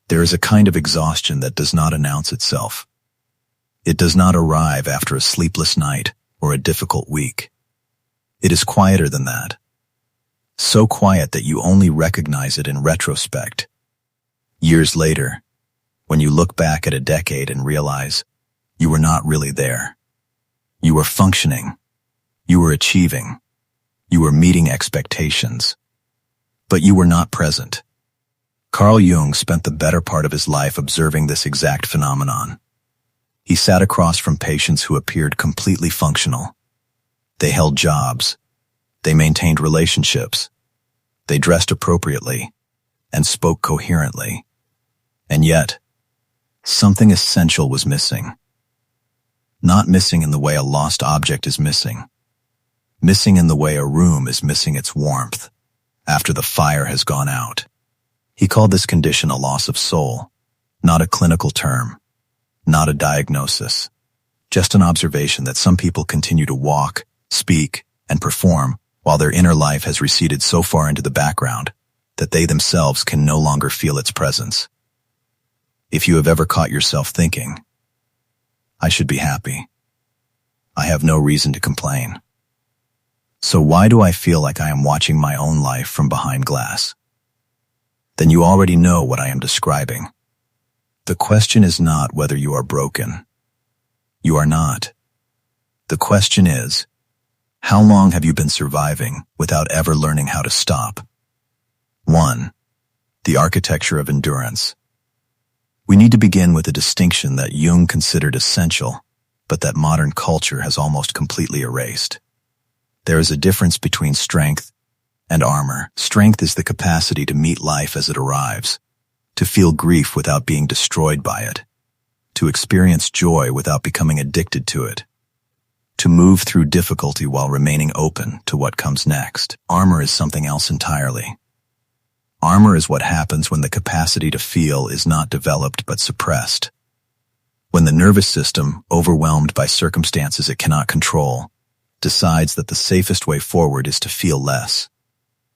There is a kind of exhaustion that does not announce itself. It does not arrive after a sleepless night or a difficult week. It is quieter than that. So quiet that you only recognize it in retrospect. Years later, when you look back at a decade and realize you were not really there. You were functioning. You were achieving. You were meeting expectations. But you were not present. Carl Jung spent the better part of his life observing this exact phenomenon. He sat across from patients who appeared completely functional. They held jobs. They maintained relationships. They dressed appropriately and spoke coherently. And yet, something essential was missing. Not missing in the way a lost object is missing. Missing in the way a room is missing its warmth after the fire has gone out. He called this condition a loss of soul, not a clinical term, not a diagnosis, just an observation that some people continue to walk, speak, and perform while their inner life has receded so far into the background that they themselves can no longer feel its presence. If you have ever caught yourself thinking, I should be happy. I have no reason to complain. So why do I feel like I am watching my own life from behind glass? Then you already know what I am describing. The question is not whether you are broken. You are not. The question is, how long have you been surviving without ever learning how to stop? 1. The architecture of endurance. We need to begin with a distinction that Jung considered essential, but that modern culture has almost completely erased. There is a difference between strength and armor. Strength is the capacity to meet life as it arrives, to feel grief without being destroyed by it, to experience joy without becoming addicted to it, to move through difficulty while remaining open to what comes next. Armor is something else entirely. Armor is what happens when the capacity to feel is not developed but suppressed. When the nervous system, overwhelmed by circumstances it cannot control, decides that the safest way forward is to feel less,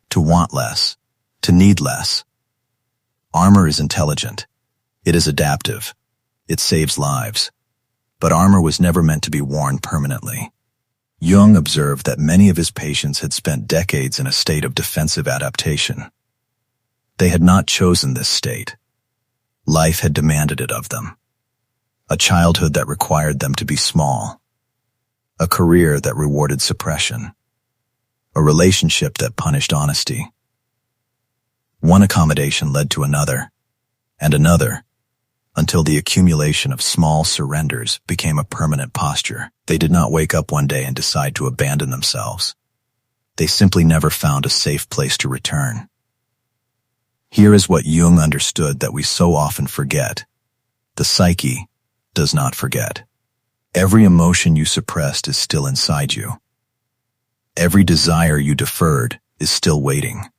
to want less, to need less. Armor is intelligent. It is adaptive. It saves lives. But armor was never meant to be worn permanently. Jung observed that many of his patients had spent decades in a state of defensive adaptation. They had not chosen this state. Life had demanded it of them. A childhood that required them to be small. A career that rewarded suppression. A relationship that punished honesty. One accommodation led to another, and another, until the accumulation of small surrenders became a permanent posture. They did not wake up one day and decide to abandon themselves. They simply never found a safe place to return. Here is what Jung understood that we so often forget. The psyche does not forget. Every emotion you suppressed is still inside you. Every desire you deferred is still waiting.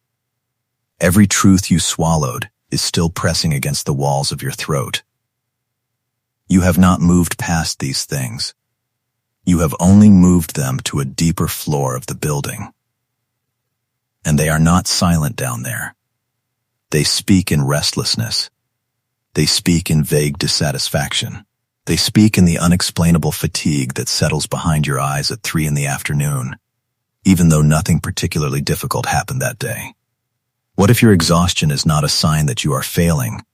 Every truth you swallowed is still pressing against the walls of your throat. You have not moved past these things. You have only moved them to a deeper floor of the building. And they are not silent down there. They speak in restlessness. They speak in vague dissatisfaction. They speak in the unexplainable fatigue that settles behind your eyes at 3 p.m, even though nothing particularly difficult happened that day. What if your exhaustion is not a sign that you are failing,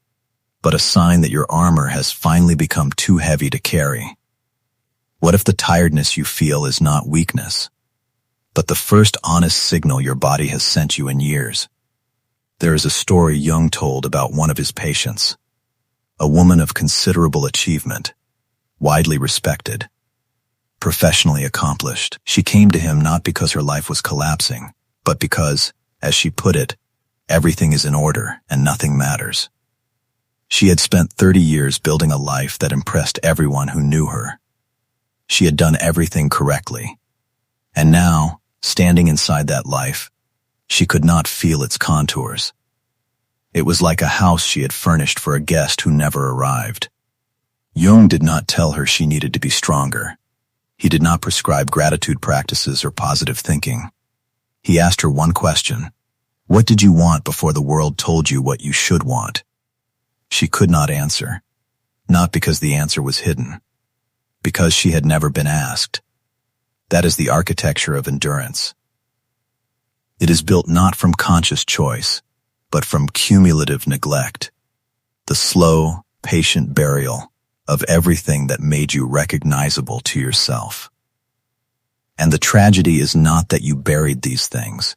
but a sign that your armor has finally become too heavy to carry? What if the tiredness you feel is not weakness, but the first honest signal your body has sent you in years? There is a story Jung told about one of his patients, a woman of considerable achievement, widely respected, professionally accomplished. She came to him not because her life was collapsing, but because, as she put it, everything is in order and nothing matters. She had spent 30 years building a life that impressed everyone who knew her. She had done everything correctly. And now, standing inside that life, she could not feel its contours. It was like a house she had furnished for a guest who never arrived. Jung did not tell her she needed to be stronger. He did not prescribe gratitude practices or positive thinking. He asked her one question. What did you want before the world told you what you should want? She could not answer, not because the answer was hidden, because she had never been asked. That is the architecture of endurance. It is built not from conscious choice, but from cumulative neglect, the slow, patient burial of everything that made you recognizable to yourself. And the tragedy is not that you buried these things.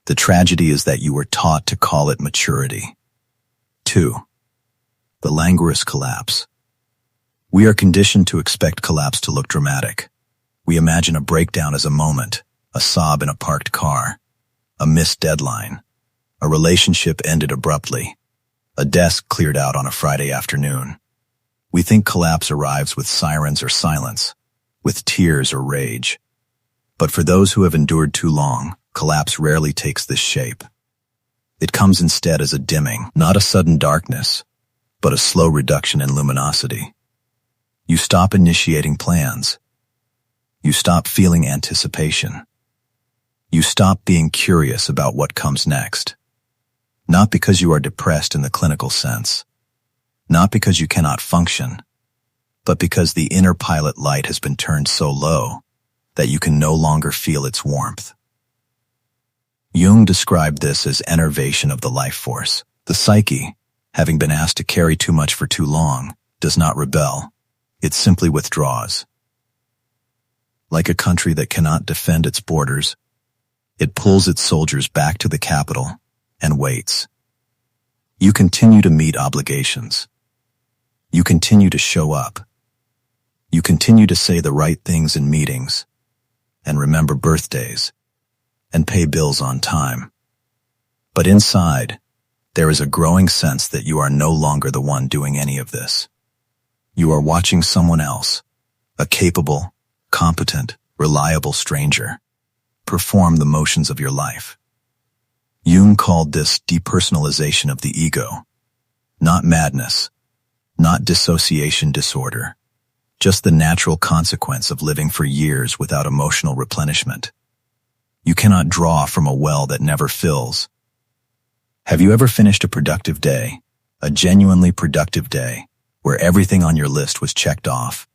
The tragedy is that you were taught to call it maturity. 2. The languorous collapse. We are conditioned to expect collapse to look dramatic. We imagine a breakdown as a moment, a sob in a parked car, a missed deadline, a relationship ended abruptly, a desk cleared out on a Friday afternoon. We think collapse arrives with sirens or silence, with tears or rage. But for those who have endured too long, collapse rarely takes this shape. It comes instead as a dimming, not a sudden darkness, but a slow reduction in luminosity. You stop initiating plans. You stop feeling anticipation. You stop being curious about what comes next. Not because you are depressed in the clinical sense, not because you cannot function, but because the inner pilot light has been turned so low that you can no longer feel its warmth. Jung described this as enervation of the life force. The psyche, having been asked to carry too much for too long, does not rebel. It simply withdraws. Like a country that cannot defend its borders, it pulls its soldiers back to the capital and waits. You continue to meet obligations. You continue to show up. You continue to say the right things in meetings, and remember birthdays, and pay bills on time. But inside, there is a growing sense that you are no longer the one doing any of this. You are watching someone else, a capable, competent, reliable stranger, perform the motions of your life. Jung called this depersonalization of the ego, not madness, not dissociation disorder, just the natural consequence of living for years without emotional replenishment. You cannot draw from a well that never fills. Have you ever finished a productive day, a genuinely productive day, where everything on your list was checked off,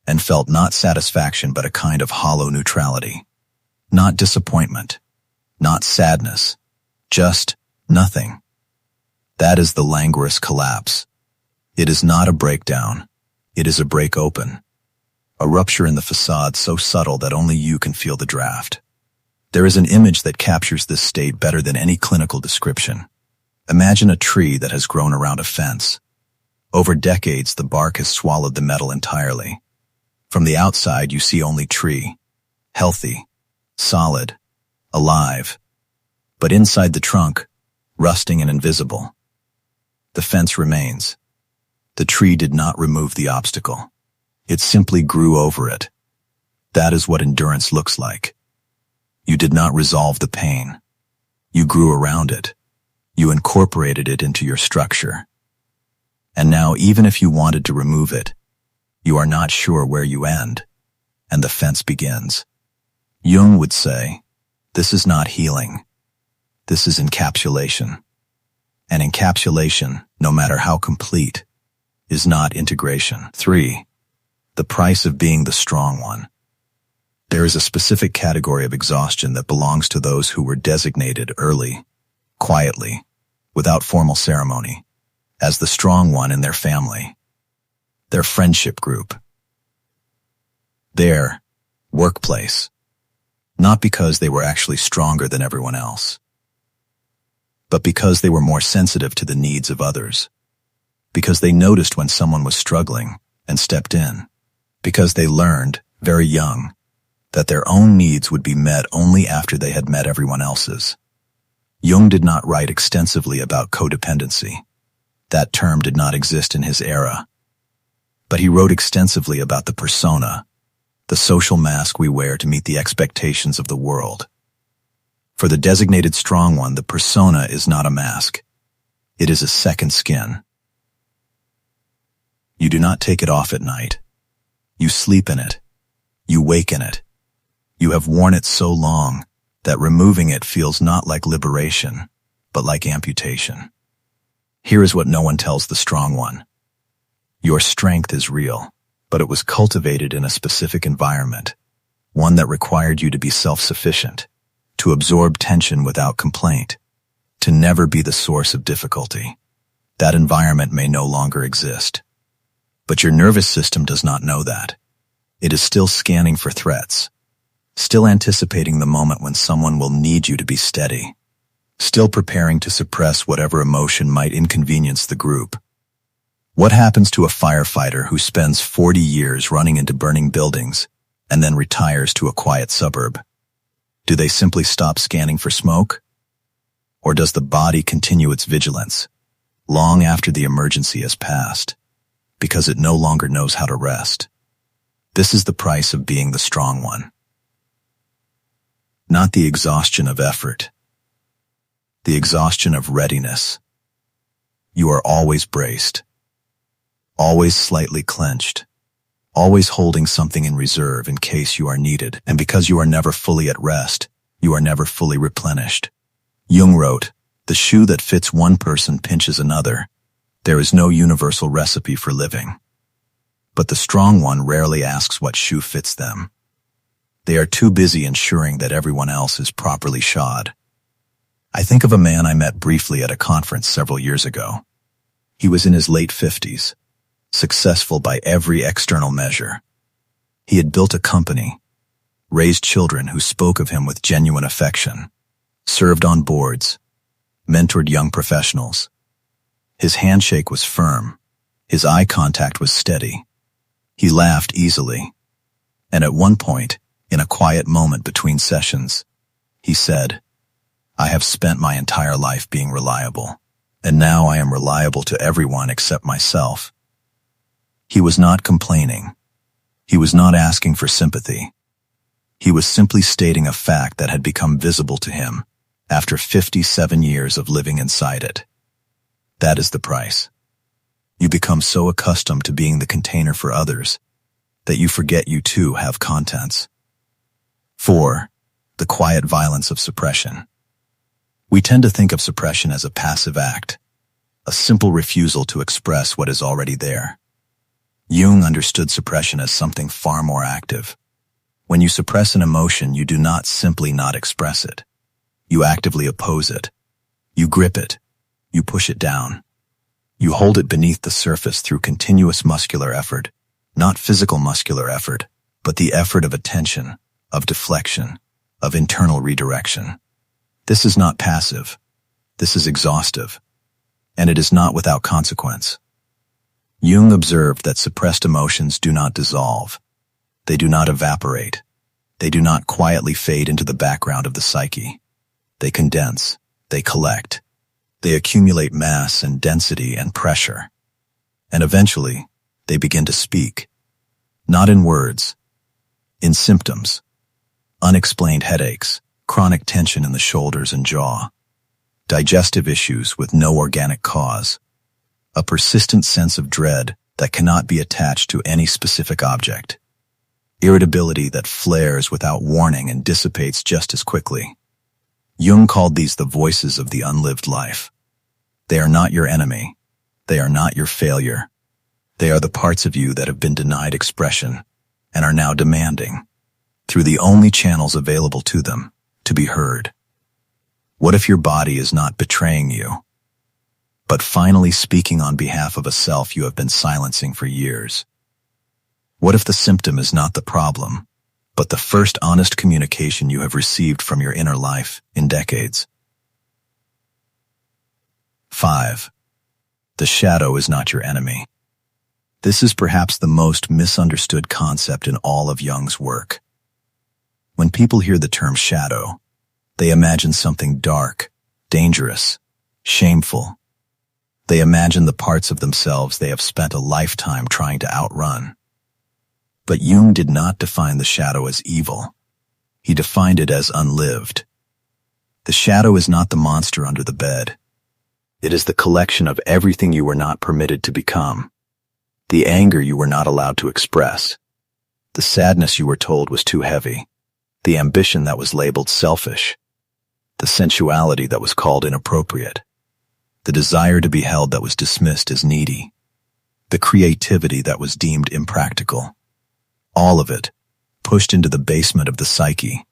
and felt not satisfaction but a kind of hollow neutrality? Not disappointment, not sadness, just nothing. That is the languorous collapse. It is not a breakdown. It is a break open. A rupture in the facade so subtle that only you can feel the draft. There is an image that captures this state better than any clinical description. Imagine a tree that has grown around a fence. Over decades, the bark has swallowed the metal entirely. From the outside, you see only tree, healthy, solid, alive. But inside the trunk, rusting and invisible, the fence remains. The tree did not remove the obstacle. It simply grew over it. That is what endurance looks like. You did not resolve the pain. You grew around it. You incorporated it into your structure. And now, even if you wanted to remove it, you are not sure where you end, and the fence begins. Jung would say, this is not healing. This is encapsulation. And encapsulation, no matter how complete, is not integration. 3. The price of being the strong one. There is a specific category of exhaustion that belongs to those who were designated early, quietly, without formal ceremony, as the strong one in their family, their friendship group, their workplace, not because they were actually stronger than everyone else, but because they were more sensitive to the needs of others, because they noticed when someone was struggling and stepped in, because they learned, very young, that their own needs would be met only after they had met everyone else's. Jung did not write extensively about codependency. That term did not exist in his era. But he wrote extensively about the persona, the social mask we wear to meet the expectations of the world. For the designated strong one, the persona is not a mask. It is a second skin. You do not take it off at night. You sleep in it. You wake in it. You have worn it so long that removing it feels not like liberation, but like amputation. Here is what no one tells the strong one. Your strength is real, but it was cultivated in a specific environment, one that required you to be self-sufficient, to absorb tension without complaint, to never be the source of difficulty. That environment may no longer exist. But your nervous system does not know that. It is still scanning for threats, still anticipating the moment when someone will need you to be steady, still preparing to suppress whatever emotion might inconvenience the group. What happens to a firefighter who spends 40 years running into burning buildings and then retires to a quiet suburb? Do they simply stop scanning for smoke? Or does the body continue its vigilance long after the emergency has passed, because it no longer knows how to rest? This is the price of being the strong one. Not the exhaustion of effort, the exhaustion of readiness. You are always braced, always slightly clenched, always holding something in reserve in case you are needed, and because you are never fully at rest, you are never fully replenished. Jung wrote, "The shoe that fits one person pinches another. There is no universal recipe for living." But the strong one rarely asks what shoe fits them. They are too busy ensuring that everyone else is properly shod. I think of a man I met briefly at a conference several years ago. He was in his late 50s, successful by every external measure. He had built a company, raised children who spoke of him with genuine affection, served on boards, mentored young professionals. His handshake was firm. His eye contact was steady. He laughed easily. And at one point, in a quiet moment between sessions, he said, "I have spent my entire life being reliable, and now I am reliable to everyone except myself." He was not complaining. He was not asking for sympathy. He was simply stating a fact that had become visible to him after 57 years of living inside it. That is the price. You become so accustomed to being the container for others that you forget you too have contents. 4. The quiet violence of suppression. We tend to think of suppression as a passive act, a simple refusal to express what is already there. Jung understood suppression as something far more active. When you suppress an emotion, you do not simply not express it. You actively oppose it. You grip it. You push it down. You hold it beneath the surface through continuous muscular effort, not physical muscular effort, but the effort of attention, of deflection, of internal redirection. This is not passive. This is exhaustive. And it is not without consequence. Jung observed that suppressed emotions do not dissolve. They do not evaporate. They do not quietly fade into the background of the psyche. They condense. They collect. They accumulate mass and density and pressure. And eventually, they begin to speak. Not in words, in symptoms. Unexplained headaches, chronic tension in the shoulders and jaw, digestive issues with no organic cause, a persistent sense of dread that cannot be attached to any specific object, irritability that flares without warning and dissipates just as quickly. Jung called these the voices of the unlived life. They are not your enemy. They are not your failure. They are the parts of you that have been denied expression and are now demanding, through the only channels available to them, to be heard. What if your body is not betraying you, but finally speaking on behalf of a self you have been silencing for years? What if the symptom is not the problem, but the first honest communication you have received from your inner life in decades? 5. The shadow is not your enemy. This is perhaps the most misunderstood concept in all of Jung's work. When people hear the term shadow, they imagine something dark, dangerous, shameful. They imagine the parts of themselves they have spent a lifetime trying to outrun. But Jung did not define the shadow as evil. He defined it as unlived. The shadow is not the monster under the bed. It is the collection of everything you were not permitted to become. The anger you were not allowed to express. The sadness you were told was too heavy. The ambition that was labeled selfish. The sensuality that was called inappropriate. the desire to be held that was dismissed as needy, the creativity that was deemed impractical. All of it pushed into the basement of the psyche,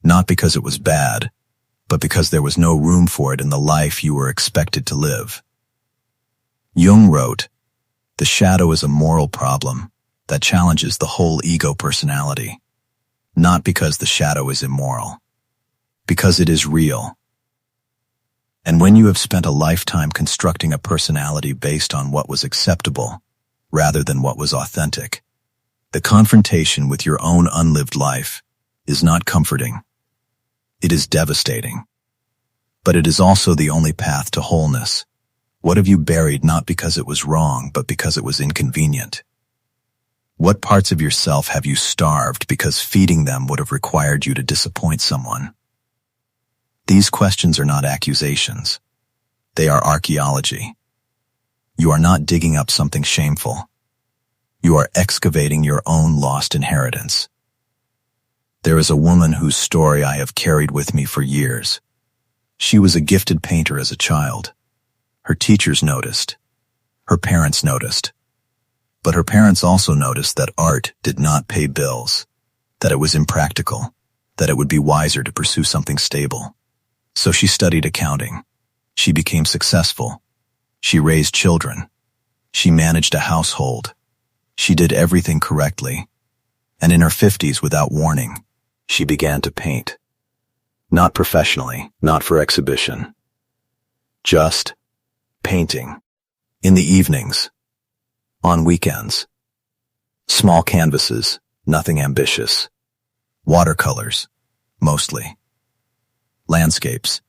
not because it was bad, but because there was no room for it in the life you were expected to live. Jung wrote, "The shadow is a moral problem that challenges the whole ego personality, not because the shadow is immoral, because it is real." And when you have spent a lifetime constructing a personality based on what was acceptable rather than what was authentic, the confrontation with your own unlived life is not comforting. It is devastating. But it is also the only path to wholeness. What have you buried not because it was wrong, but because it was inconvenient? What parts of yourself have you starved because feeding them would have required you to disappoint someone? These questions are not accusations. They are archaeology. You are not digging up something shameful. You are excavating your own lost inheritance. There is a woman whose story I have carried with me for years. She was a gifted painter as a child. Her teachers noticed. Her parents noticed. But her parents also noticed that art did not pay bills, that it was impractical, that it would be wiser to pursue something stable. So she studied accounting. She became successful. She raised children. She managed a household. She did everything correctly. And in her 50s, without warning, she began to paint. Not professionally, not for exhibition. Just painting. In the evenings. On weekends. Small canvases, nothing ambitious. Watercolors, mostly. Landscapes.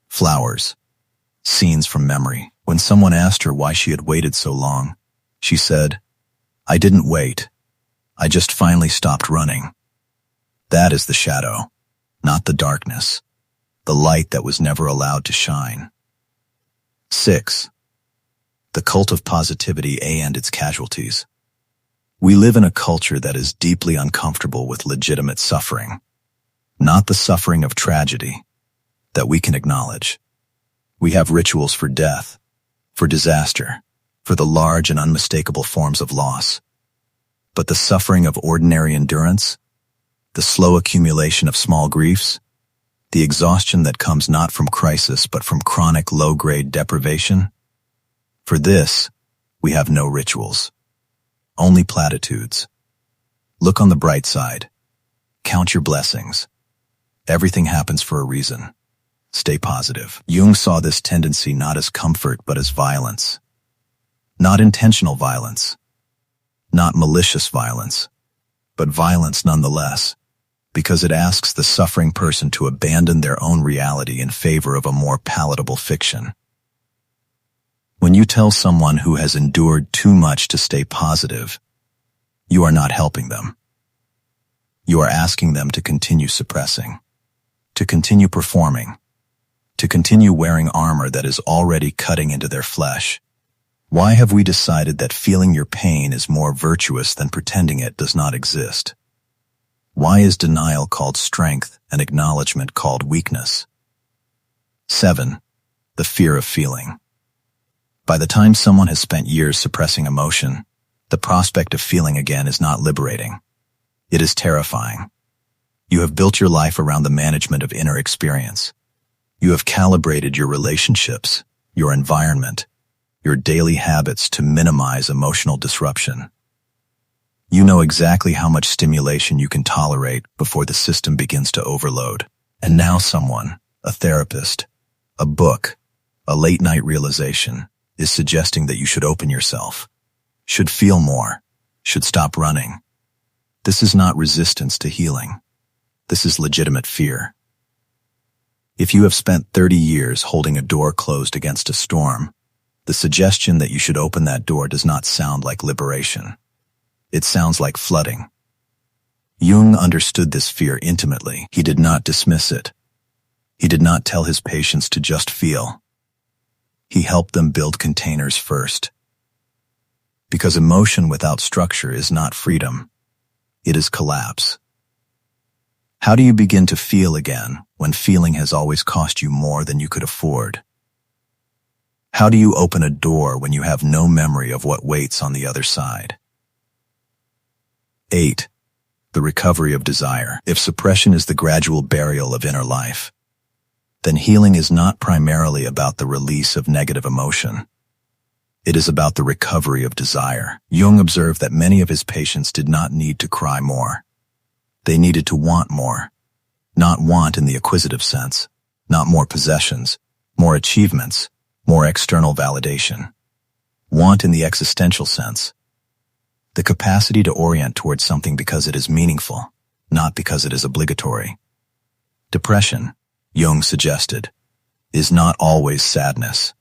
Flowers. Scenes from memory. When someone asked her why she had waited so long, she said, "I didn't wait. I just finally stopped running." That is the shadow, not the darkness, the light that was never allowed to shine. 6. The cult of positivity and its casualties. We live in a culture that is deeply uncomfortable with legitimate suffering, not the suffering of tragedy that we can acknowledge. We have rituals for death, for disaster, for the large and unmistakable forms of loss. But the suffering of ordinary endurance, the slow accumulation of small griefs, the exhaustion that comes not from crisis but from chronic low-grade deprivation, for this, we have no rituals, only platitudes. Look on the bright side. Count your blessings. Everything happens for a reason. Stay positive. Jung saw this tendency not as comfort but as violence. Not intentional violence. Not malicious violence. But violence nonetheless, because it asks the suffering person to abandon their own reality in favor of a more palatable fiction. When you tell someone who has endured too much to stay positive, you are not helping them. You are asking them to continue suppressing, to continue performing, to continue wearing armor that is already cutting into their flesh. Why have we decided that feeling your pain is more virtuous than pretending it does not exist? Why is denial called strength and acknowledgement called weakness? 7. The fear of feeling. By the time someone has spent years suppressing emotion, the prospect of feeling again is not liberating. It is terrifying. You have built your life around the management of inner experience. You have calibrated your relationships, your environment, your daily habits to minimize emotional disruption. You know exactly how much stimulation you can tolerate before the system begins to overload. And now someone, a therapist, a book, a late-night realization, is suggesting that you should open yourself, should feel more, should stop running. This is not resistance to healing. This is legitimate fear. If you have spent 30 years holding a door closed against a storm, the suggestion that you should open that door does not sound like liberation. It sounds like flooding. Jung understood this fear intimately. He did not dismiss it. He did not tell his patients to just feel. He helped them build containers first. Because emotion without structure is not freedom. It is collapse. How do you begin to feel again when feeling has always cost you more than you could afford? How do you open a door when you have no memory of what waits on the other side? 8. The recovery of desire. If suppression is the gradual burial of inner life, then healing is not primarily about the release of negative emotion. It is about the recovery of desire. Jung observed that many of his patients did not need to cry more. They needed to want more. Not want in the acquisitive sense, not more possessions, more achievements, more external validation. Want in the existential sense. The capacity to orient towards something because it is meaningful, not because it is obligatory. Depression, Jung suggested, is not always sadness.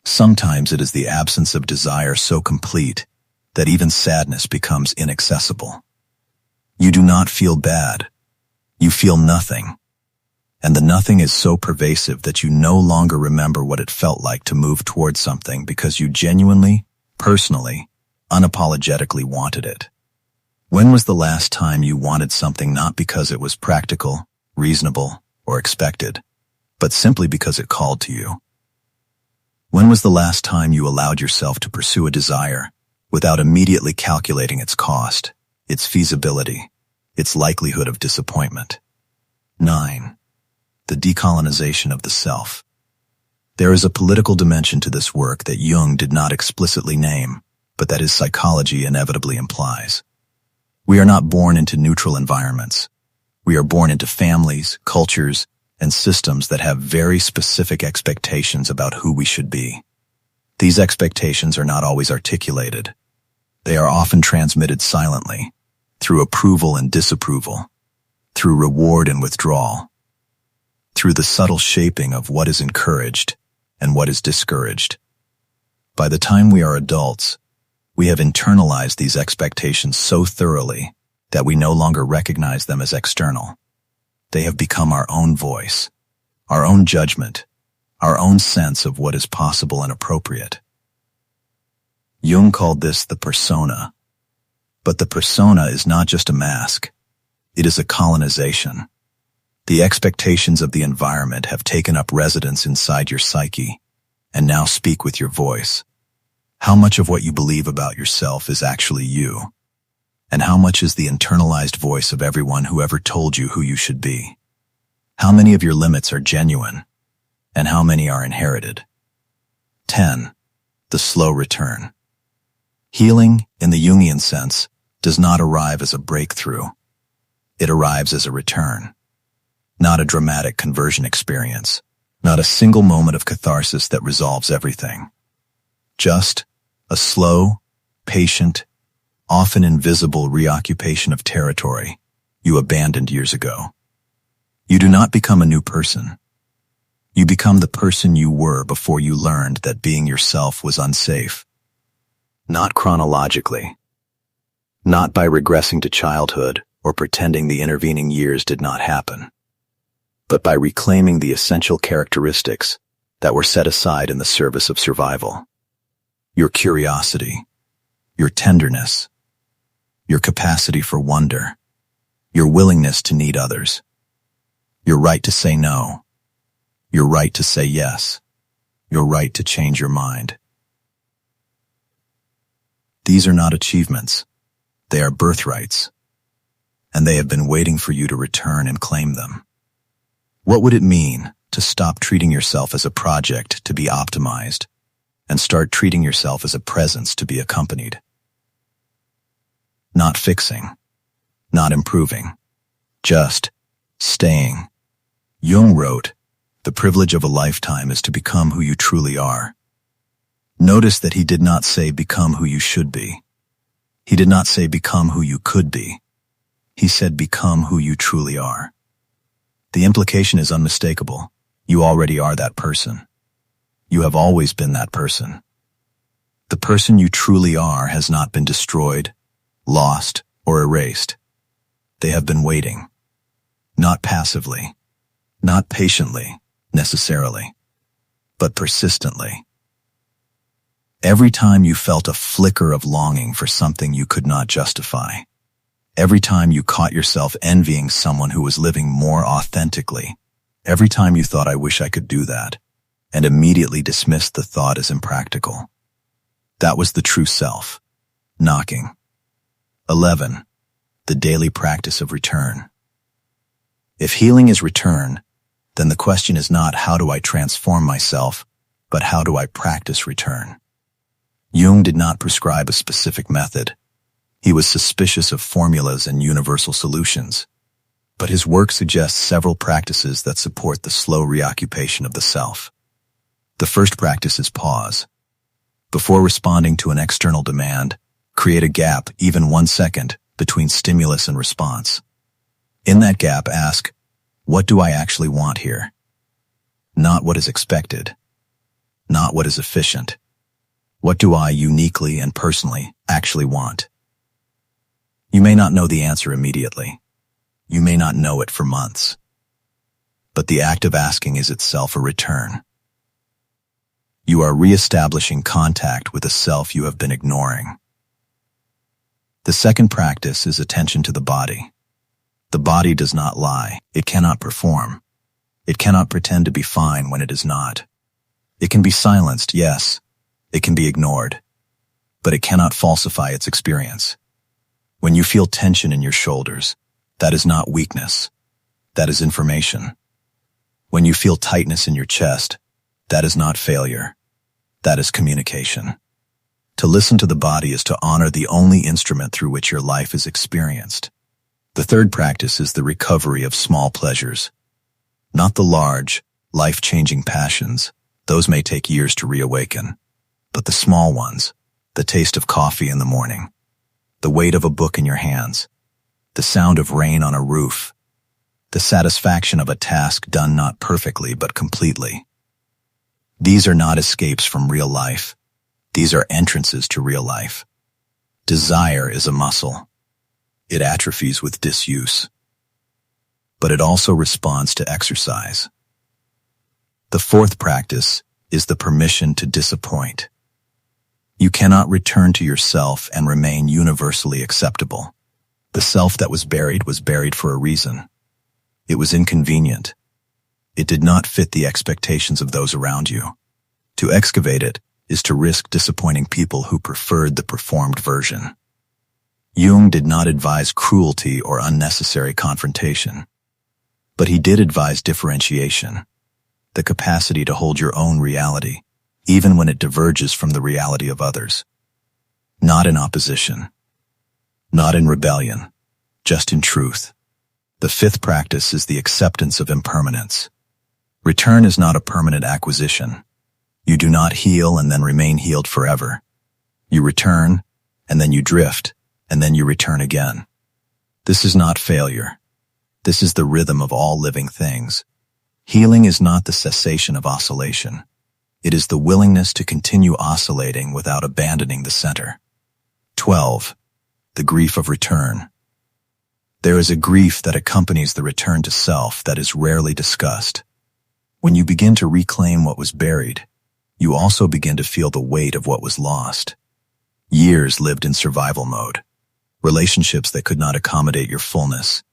Sometimes it is the absence of desire so complete that even sadness becomes inaccessible. You do not feel bad. You feel nothing. And the nothing is so pervasive that you no longer remember what it felt like to move towards something because you genuinely, personally, unapologetically wanted it. When was the last time you wanted something not because it was practical, reasonable, or expected, but simply because it called to you? When was the last time you allowed yourself to pursue a desire without immediately calculating its cost, its feasibility, its likelihood of disappointment? 9. The decolonization of the self. There is a political dimension to this work that Jung did not explicitly name, but that his psychology inevitably implies. We are not born into neutral environments. We are born into families, cultures, and systems that have very specific expectations about who we should be. These expectations are not always articulated. They are often transmitted silently, through approval and disapproval, through reward and withdrawal, through the subtle shaping of what is encouraged and what is discouraged. By the time we are adults, we have internalized these expectations so thoroughly that we no longer recognize them as external. They have become our own voice, our own judgment, our own sense of what is possible and appropriate. Jung called this the persona. But the persona is not just a mask. It is a colonization. The expectations of the environment have taken up residence inside your psyche and now speak with your voice. How much of what you believe about yourself is actually you? And how much is the internalized voice of everyone who ever told you who you should be? How many of your limits are genuine? And how many are inherited? 10. The slow return. Healing, in the Jungian sense, does not arrive as a breakthrough. It arrives as a return. Not a dramatic conversion experience. Not a single moment of catharsis that resolves everything. Just a slow, patient, often invisible reoccupation of territory you abandoned years ago. You do not become a new person. You become the person you were before you learned that being yourself was unsafe. Not chronologically. Not by regressing to childhood or pretending the intervening years did not happen, but by reclaiming the essential characteristics that were set aside in the service of survival. Your curiosity, your tenderness, your capacity for wonder, your willingness to need others, your right to say no, your right to say yes, your right to change your mind. These are not achievements. They are birthrights, and they have been waiting for you to return and claim them. What would it mean to stop treating yourself as a project to be optimized and start treating yourself as a presence to be accompanied? Not fixing, not improving, just staying. Jung wrote, "The privilege of a lifetime is to become who you truly are." Notice that he did not say become who you should be. He did not say become who you could be. He said become who you truly are. The implication is unmistakable. You already are that person. You have always been that person. The person you truly are has not been destroyed, lost, or erased. They have been waiting. Not passively, not patiently, necessarily, but persistently. Every time you felt a flicker of longing for something you could not justify, every time you caught yourself envying someone who was living more authentically, every time you thought, "I wish I could do that," and immediately dismissed the thought as impractical. That was the true self, knocking. 11. The daily practice of return. If healing is return, then the question is not how do I transform myself, but how do I practice return? Jung did not prescribe a specific method. He was suspicious of formulas and universal solutions, but his work suggests several practices that support the slow reoccupation of the self. The first practice is pause. Before responding to an external demand, create a gap, even 1 second, between stimulus and response. In that gap, ask, what do I actually want here? Not what is expected. Not what is efficient. What do I uniquely and personally actually want? You may not know the answer immediately. You may not know it for months. But the act of asking is itself a return. You are reestablishing contact with a self you have been ignoring. The second practice is attention to the body. The body does not lie. It cannot perform. It cannot pretend to be fine when it is not. It can be silenced, yes. It can be ignored. But it cannot falsify its experience. When you feel tension in your shoulders, that is not weakness. That is information. When you feel tightness in your chest, that is not failure. That is communication. To listen to the body is to honor the only instrument through which your life is experienced. The third practice is the recovery of small pleasures. Not the large, life-changing passions. Those may take years to reawaken. But the small ones, the taste of coffee in the morning, the weight of a book in your hands, the sound of rain on a roof, the satisfaction of a task done not perfectly but completely. These are not escapes from real life. These are entrances to real life. Desire is a muscle. It atrophies with disuse. But it also responds to exercise. The fourth practice is the permission to disappoint. You cannot return to yourself and remain universally acceptable. The self that was buried for a reason. It was inconvenient. It did not fit the expectations of those around you. To excavate it is to risk disappointing people who preferred the performed version. Jung did not advise cruelty or unnecessary confrontation, but he did advise differentiation, the capacity to hold your own reality, even when it diverges from the reality of others. Not in opposition, not in rebellion, just in truth. The fifth practice is the acceptance of impermanence. Return is not a permanent acquisition. You do not heal and then remain healed forever. You return, and then you drift, and then you return again. This is not failure. This is the rhythm of all living things. Healing is not the cessation of oscillation. It is the willingness to continue oscillating without abandoning the center. 12. The grief of return. There is a grief that accompanies the return to self that is rarely discussed. When you begin to reclaim what was buried, you also begin to feel the weight of what was lost. Years lived in survival mode. Relationships that could not accommodate your fullness.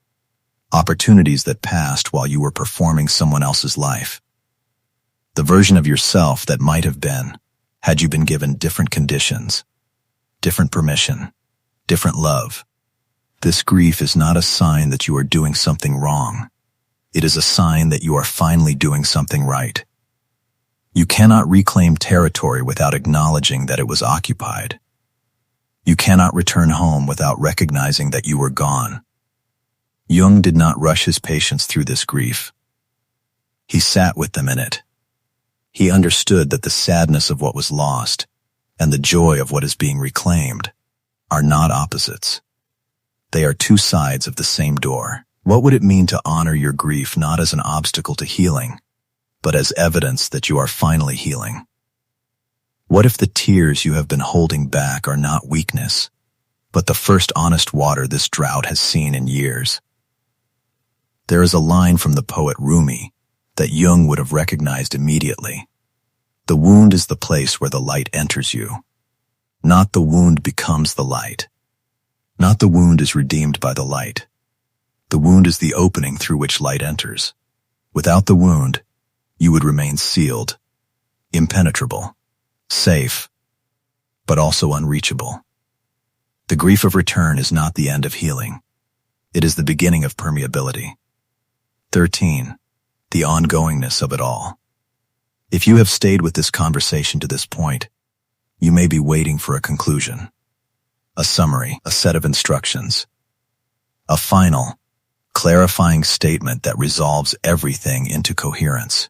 Opportunities that passed while you were performing someone else's life. The version of yourself that might have been, had you been given different conditions, different permission, different love. This grief is not a sign that you are doing something wrong. It is a sign that you are finally doing something right. You cannot reclaim territory without acknowledging that it was occupied. You cannot return home without recognizing that you were gone. Jung did not rush his patients through this grief. He sat with them in it. He understood that the sadness of what was lost and the joy of what is being reclaimed are not opposites. They are two sides of the same door. What would it mean to honor your grief not as an obstacle to healing, but as evidence that you are finally healing? What if the tears you have been holding back are not weakness, but the first honest water this drought has seen in years? There is a line from the poet Rumi that Jung would have recognized immediately. The wound is the place where the light enters you. Not the wound becomes the light. Not the wound is redeemed by the light. The wound is the opening through which light enters. Without the wound, you would remain sealed, impenetrable, safe, but also unreachable. The grief of return is not the end of healing. It is the beginning of permeability. 13. The ongoingness of it all. If you have stayed with this conversation to this point, you may be waiting for a conclusion, a summary, a set of instructions, a final, clarifying statement that resolves everything into coherence.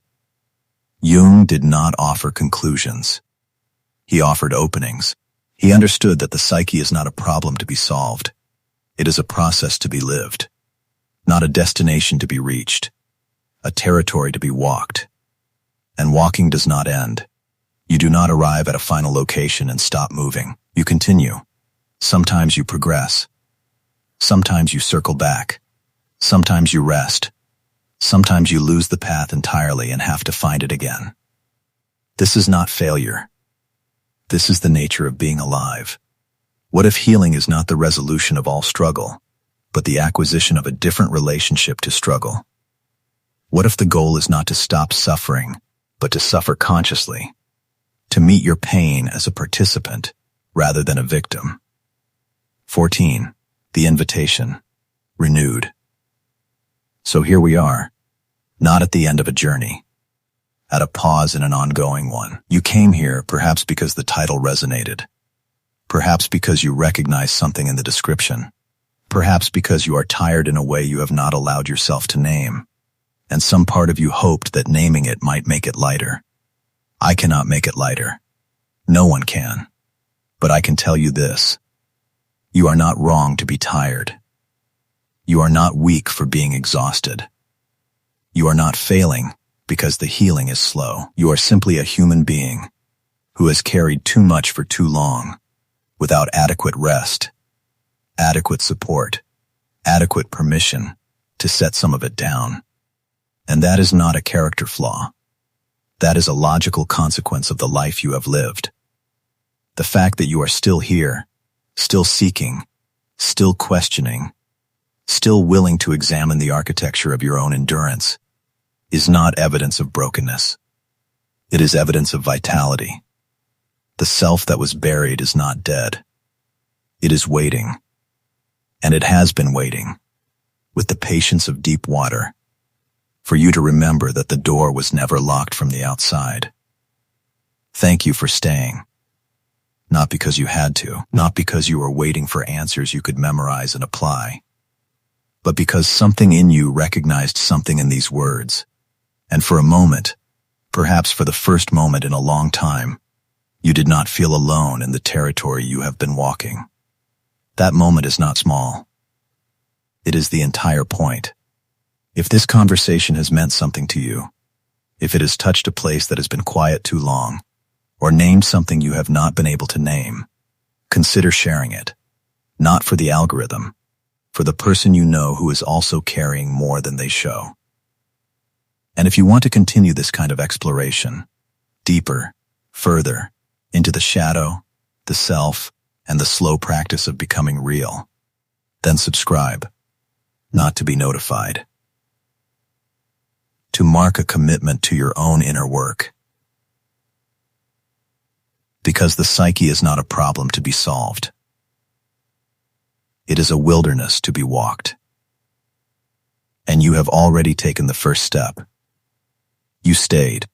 Jung did not offer conclusions. He offered openings. He understood that the psyche is not a problem to be solved. It is a process to be lived, not a destination to be reached, a territory to be walked. And walking does not end. You do not arrive at a final location and stop moving. You continue. Sometimes you progress. Sometimes you circle back. Sometimes you rest. Sometimes you lose the path entirely and have to find it again. This is not failure. This is the nature of being alive. What if healing is not the resolution of all struggle, but the acquisition of a different relationship to struggle? What if the goal is not to stop suffering, but to suffer consciously, to meet your pain as a participant rather than a victim? 14. The invitation, renewed. So here we are, not at the end of a journey, at a pause in an ongoing one. You came here perhaps because the title resonated, perhaps because you recognize something in the description, perhaps because you are tired in a way you have not allowed yourself to name, and some part of you hoped that naming it might make it lighter. I cannot make it lighter. No one can. But I can tell you this. You are not wrong to be tired. You are not weak for being exhausted. You are not failing because the healing is slow. You are simply a human being who has carried too much for too long, without adequate rest, adequate support, adequate permission to set some of it down. And that is not a character flaw. That is a logical consequence of the life you have lived. The fact that you are still here, still seeking, still questioning, still willing to examine the architecture of your own endurance, is not evidence of brokenness. It is evidence of vitality. The self that was buried is not dead. It is waiting. And it has been waiting, with the patience of deep water, for you to remember that the door was never locked from the outside. Thank you for staying. Not because you had to, not because you were waiting for answers you could memorize and apply, but because something in you recognized something in these words. And for a moment, perhaps for the first moment in a long time, you did not feel alone in the territory you have been walking. That moment is not small. It is the entire point. If this conversation has meant something to you, if it has touched a place that has been quiet too long, or named something you have not been able to name, consider sharing it, not for the algorithm, for the person you know who is also carrying more than they show. And if you want to continue this kind of exploration, deeper, further, into the shadow, the self, and the slow practice of becoming real, then subscribe, not to be notified. To mark a commitment to your own inner work. Because the psyche is not a problem to be solved. It is a wilderness to be walked. And you have already taken the first step. You stayed.